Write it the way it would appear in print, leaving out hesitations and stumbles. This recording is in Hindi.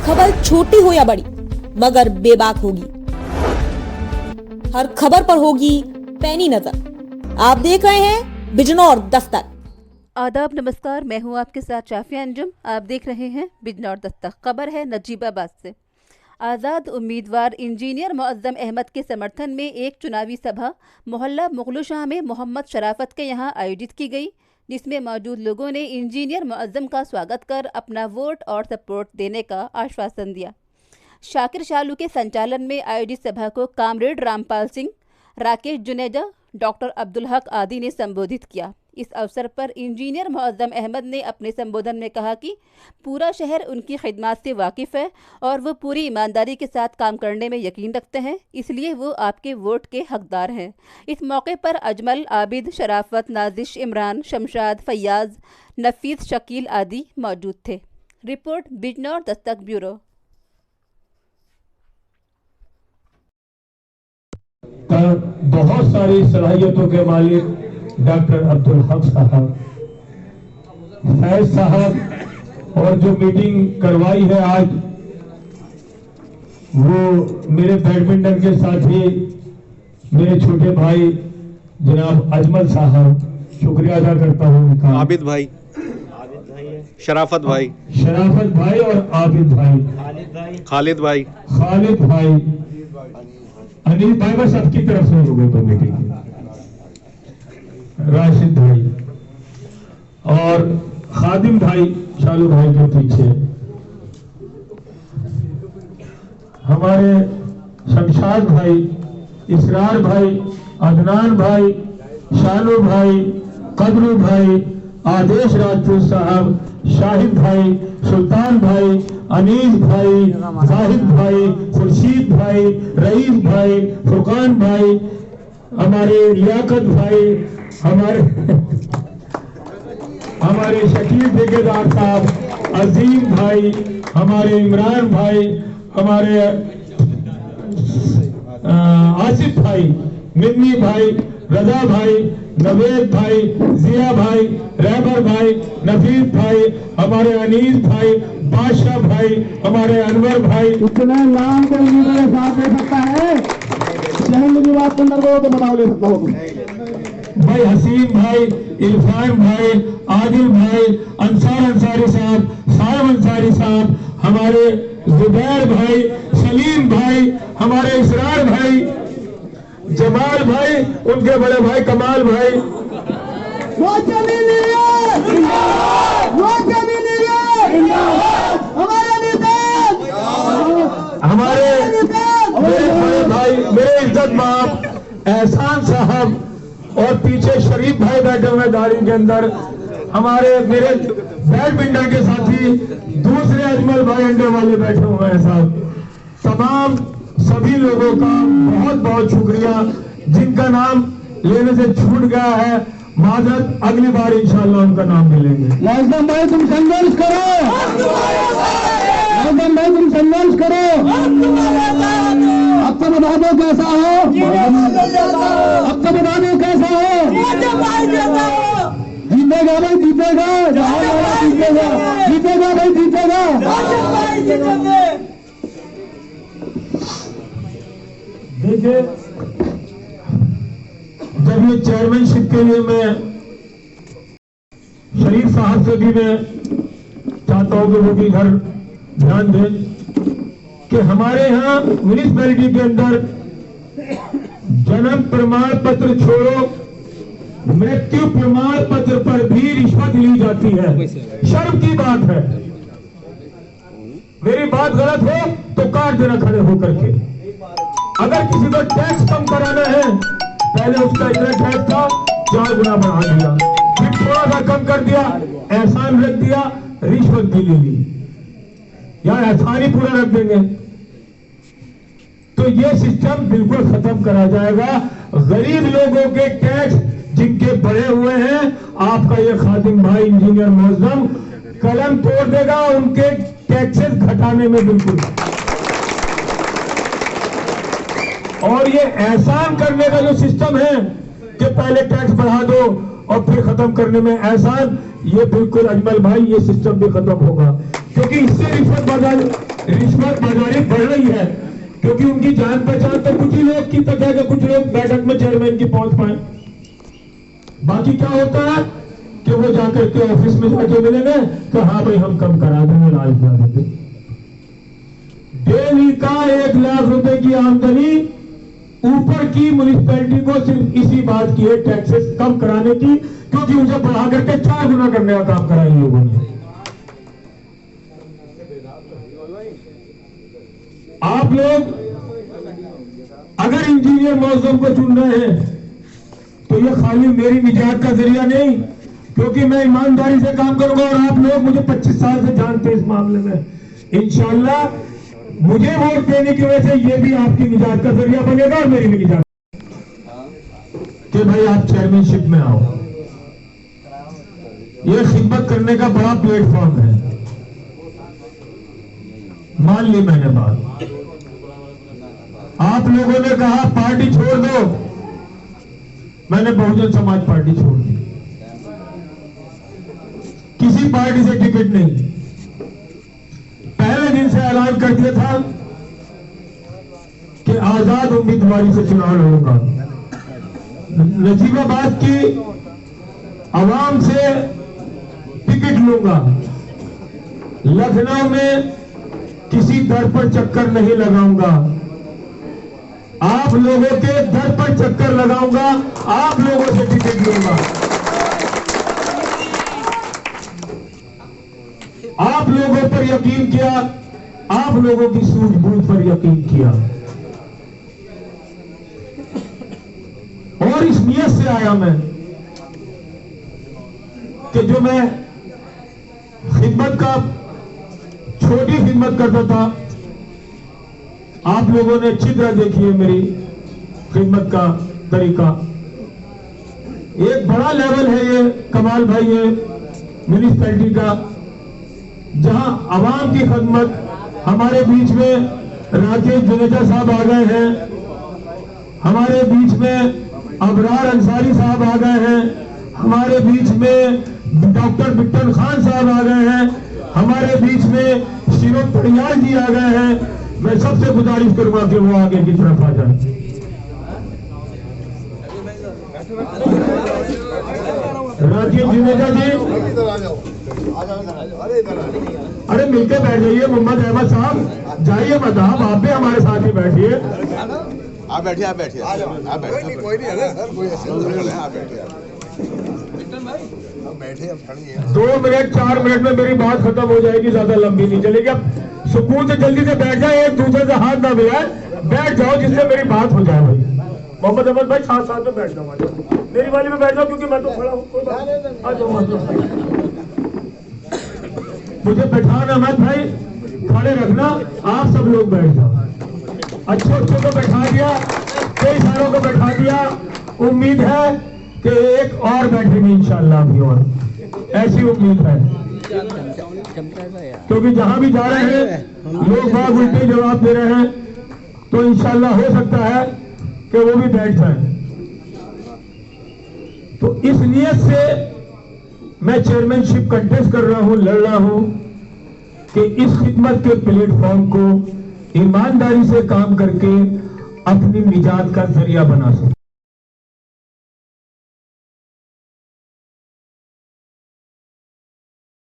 खबर छोटी हो या बड़ी मगर बेबाक होगी। हर खबर पर होगी पैनी नजर। आप देख रहे हैं बिजनौर दस्तक। आदाब, नमस्कार। मैं हूं आपके साथ शाफिया अंजुम। आप देख रहे हैं बिजनौर दस्तक। खबर है नजीबाबाद से। आज़ाद उम्मीदवार इंजीनियर मुअज्जम अहमद के समर्थन में एक चुनावी सभा मोहल्ला मुगल शाह में मोहम्मद शराफत के यहाँ आयोजित की गई, जिसमें मौजूद लोगों ने इंजीनियर मुअज्जम का स्वागत कर अपना वोट और सपोर्ट देने का आश्वासन दिया। शाकिर शालू के संचालन में आयोजित सभा को कामरेड रामपाल सिंह, राकेश जुनेजा, डॉक्टर अब्दुल हक आदि ने संबोधित किया। इस अवसर पर इंजीनियर मुअज्जम अहमद ने अपने संबोधन में कहा कि पूरा शहर उनकी खिदमत से वाकिफ़ है और वो पूरी ईमानदारी के साथ काम करने में यकीन रखते हैं, इसलिए वो आपके वोट के हकदार हैं। इस मौके पर अजमल, आबिद, शराफत, नाजिश, इमरान, शमशाद, फैयाज, नफीस, शकील आदि मौजूद थे। Report Bijnor Dastak bureau. बहुत सारी सलाहियतों के मालिक डॉक्टर अब्दुल हक साहब, फैज साहब, और जो मीटिंग करवाई है आज, वो मेरे बैडमिंटन के साथी मेरे छोटे भाई जनाब अजमल साहब, शुक्रिया अदा करता हूं उनका। आबिद भाई, शराफत भाई, और आबिद भाई, खालिद भाई, अनिल भाई, बस सबकी तरफ से हो गई तो मीटिंग, राशिद भाई और खादिम भाई शालू भाई के पीछे, हमारे शमशाद भाई, इसरार भाई, अदनान भाई, शालू भाई, कदरू भाई, आदेश राजपूत साहब, शाहिद भाई, सुल्तान भाई, अनीस भाई, जाहिद भाई, खुर्शीद भाई, रईस भाई, फुरकान भाई, हमारे लियाकत भाई, हमारे शकील ठेकेदार साहब, अजीम भाई, हमारे इमरान भाई, हमारे आसिफ भाई, मिन्नी भाई, रजा भाई, नवेद भाई, जिया भाई, रहबर भाई, नफीस भाई, हमारे अनीस भाई, बादशाह भाई, हमारे अनवर भाई। इतने नाम को मेरे साथ ले सकता है, शहर की बात के अंदर को तो बताओ ले सकता हूँ भाई, हसीन भाई, इरफान भाई, आदिल भाई, अंसारी साहब, साहब अंसारी साहब, हमारे जुबैर भाई, सलीम भाई, हमारे इसरार भाई, जमाल भाई, उनके बड़े भाई कमाल भाई, हमारे मेरे बड़े भाई, मेरे इज्जत माफ एहसान साहब, और पीछे शरीफ भाई बैठे हुए गाड़ी के अंदर, हमारे मेरे बैडमिंटन के साथी दूसरे अजमल भाई अंडे वाले बैठे हुए हैं साहब। तमाम सभी लोगों का बहुत बहुत शुक्रिया, जिनका नाम लेने से छूट गया है माजरत, अगली बार इंशाअल्लाह उनका नाम मिलेंगे। लाजम भाई तुम संघर्ष करो, लाजम भाई तुम संघर्ष करो, अब तो बता दो कैसा हो, अब तो बता दो कैसा हो, जीतेगा भाई जीतेगा, जीतेगा जीतेगा भाई जीतेगा। देखिए, जब ये चेयरमैनशिप के लिए मैं शरीफ साहब से भी मैं चाहता हूं कि वो भी इधर ध्यान दें कि हमारे यहाँ म्यूनिसिपैलिटी के अंदर जन्म प्रमाण पत्र छोड़ो, मृत्यु प्रमाण पत्र पर भी रिश्वत ली जाती है। शर्म की बात है। मेरी बात गलत हो तो काट देना खड़े होकर के। अगर किसी को टैक्स कम कराना है, पहले उसका इतना टैक्स था 4 गुना बढ़ा दिया, फिर थोड़ा सा कम कर दिया, एहसान रख दिया, रिश्वत भी ले ली, या एहसान ही पूरा रख देंगे। तो ये सिस्टम बिल्कुल खत्म करा जाएगा। गरीब लोगों के टैक्स जिनके बढ़े हुए हैं, आपका ये खादिम भाई इंजीनियर मुअज्जम कलम तोड़ देगा उनके टैक्सेस घटाने में बिल्कुल। और ये एहसान करने का जो सिस्टम है कि पहले टैक्स बढ़ा दो और फिर खत्म करने में एहसान, ये बिल्कुल अजमल भाई ये सिस्टम भी खत्म होगा। क्योंकि इससे रिश्वत बाजारी बढ़ रही है, क्योंकि उनकी जान पहचान तो कुछ ही लोग की तक है कि कुछ लोग बैठक में चेयरमैन की पहुंच पाए। बाकी क्या होता है कि वो जाकर के ऑफिस में जाके मिलेंगे तो हाँ भाई हम कम करा देंगे, लाल करा देंगे। डेली का 1 लाख रुपए की आमदनी ऊपर की म्युनिसिपैलिटी को सिर्फ इसी बात की है, टैक्सेस कम कराने की, क्योंकि उसे बढ़ा करके 4 गुना करने का काम करा इन लोगों ने। आप लोग अगर इंजीनियर मौजूम को चुन रहे हैं तो ये खाली मेरी निजात का जरिया नहीं, क्योंकि मैं ईमानदारी से काम करूंगा और आप लोग मुझे 25 साल से जानते हैं इस मामले में। इंशाल्लाह मुझे वोट देने की वजह से ये भी आपकी निजात का जरिया बनेगा और मेरी भी निजात कि भाई आप चेयरमैनशिप में आओ। ये खिदमत करने का बड़ा प्लेटफॉर्म है। मान ली मैंने बात, आप लोगों ने कहा पार्टी छोड़ दो, मैंने बहुजन समाज पार्टी छोड़ दी, किसी पार्टी से टिकट नहीं। पहले दिन से ऐलान कर दिया था कि आजाद उम्मीदवारी से चुनाव लड़ूंगा। नजीबाबाद की आवाम से टिकट लूंगा। लखनऊ में किसी दर पर चक्कर नहीं लगाऊंगा, आप लोगों के दर पर चक्कर लगाऊंगा, आप लोगों से टिकट लूंगा। आप लोगों पर यकीन किया, आप लोगों की सूझबूझ पर यकीन किया और इस नियत से आया मैं कि जो मैं खिदमत का छोटी खिदमत करता था, आप लोगों ने अच्छी तरह देखी है मेरी खिदमत का तरीका। एक बड़ा लेवल है ये कमाल भाई है म्युनिसिपैलिटी का, जहां आवाम की खिदमत। हमारे बीच में राकेश जुनेजा साहब आ गए हैं, हमारे बीच में अबरार अंसारी साहब आ गए हैं, हमारे बीच में डॉक्टर बिट्टन खान साहब आ गए हैं, हमारे बीच में शिरोद परियार जी आ गए हैं। मैं सबसे गुजारिश करूंगा कि वो आगे की तरफ आ जाए। राकेश जुनेजा जी, अरे मिलके बैठ जाइए। मोहम्मद अहमद साहब जाइए मत, आप भी हमारे साथ ही बैठिए। आप बैठिए, आप बैठिए, आप बैठिए। कोई नहीं है सर, कोई ऐसे आप बैठिए, आप बैठे, अब खड़िए। 2 मिनट 4 मिनट में मेरी बात खत्म हो जाएगी, ज्यादा लंबी नहीं चलेगी। अब सुकून से जल्दी से बैठ जाए, एक दूसरे से हाथ ना मिलाए, बैठ जाओ जिससे मेरी बात हो जाए। भाई मोहम्मद अहमद भाई साथ में बैठ जाओ, मेरी वाली में बैठ जाओ, क्योंकि मैं तो खड़ा हूँ। आ जाओ, मुझे बैठाना मत भाई, खड़े रखना। आप सब लोग बैठ जाओ। अच्छे को बैठा दिया, कई सारों को बैठा दिया। उम्मीद है कि एक और बैठेंगे इंशाअल्लाह अभी, और ऐसी उम्मीद है, क्योंकि जहां भी जा रहे हैं लोग बाग उल्टे जवाब दे रहे हैं, तो इंशाअल्लाह हो सकता है कि वो भी बैठ जाए। तो इस नियत से मैं चेयरमैनशिप कंटेस्ट कर रहा हूं, लड़ रहा हूं कि इस खिदमत के प्लेटफॉर्म को ईमानदारी से काम करके अपनी निजात का जरिया बना सकूं।